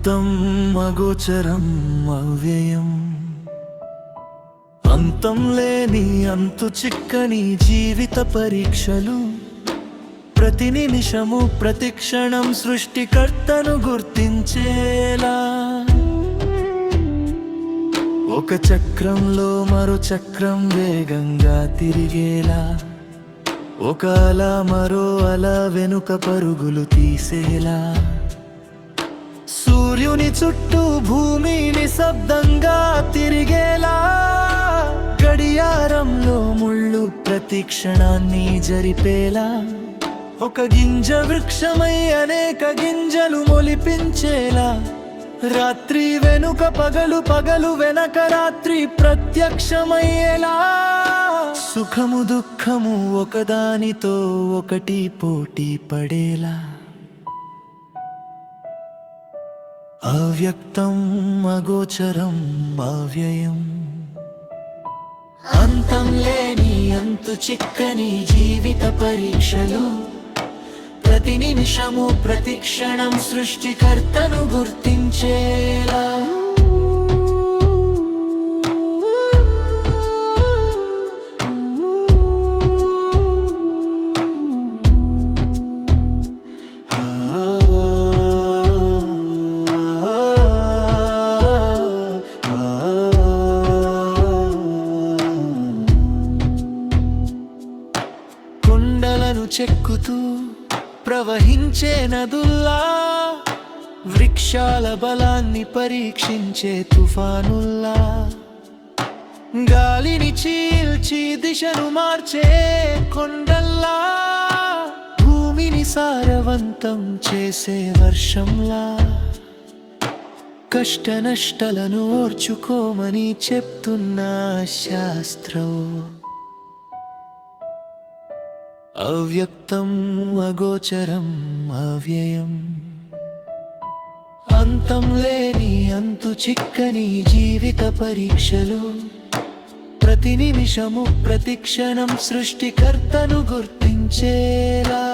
అవ్యక్తం అగోచరం అవ్యయం, అంతం లేని అంతు చిక్కని జీవిత పరీక్షలు, ప్రతి నిమిషము ప్రతి క్షణం సృష్టికర్తను గుర్తించేలా, ఒక చక్రంలో మరో చక్రం వేగంగా తిరిగేలా, ఒక అల మరో అల వెనుక పరుగులు తీసేలా, సూర్యుని చుట్టూ భూమి నిశ్శబ్దంగా తిరిగేలా, గడియారంలో ముళ్ళు ప్రతి క్షణాన్ని జరిపేలా, ఒక గింజ వృక్షమై అనేక గింజలు మొలిపించేలా, రాత్రి వెనుక పగలు పగలు వెనక రాత్రి ప్రత్యక్షమయ్యేలా, సుఖము దుఃఖము ఒకదానితో ఒకటి పోటీ పడేలా, అవ్యక్తం అగోచరం అవ్యయం, అంతం లేని అంతు చిక్కని జీవిత పరీక్షలు, ప్రతి నిమిషము ప్రతి క్షణం సృష్టికర్తను గుర్తించేలా. కొండలను చెక్కుతూ ప్రవహించే నదుల్లా, వృక్షాల బలాన్ని పరీక్షించే తుఫానుల్లా, గాలిని చీల్చి దిశను మార్చే కొండల్లా, భూమిని సారవంతం చేసే వర్షంలా, కష్ట నష్టాలను ఓర్చుకోమని చెప్తున్న శాస్త్రం. అవ్యక్తం అగోచరం అవ్యయం, అంతం లేని అంతు చిక్కని జీవిత పరీక్షలు, ప్రతి నిమిషము ప్రతి క్షణం సృష్టికర్తను గుర్తించేలా.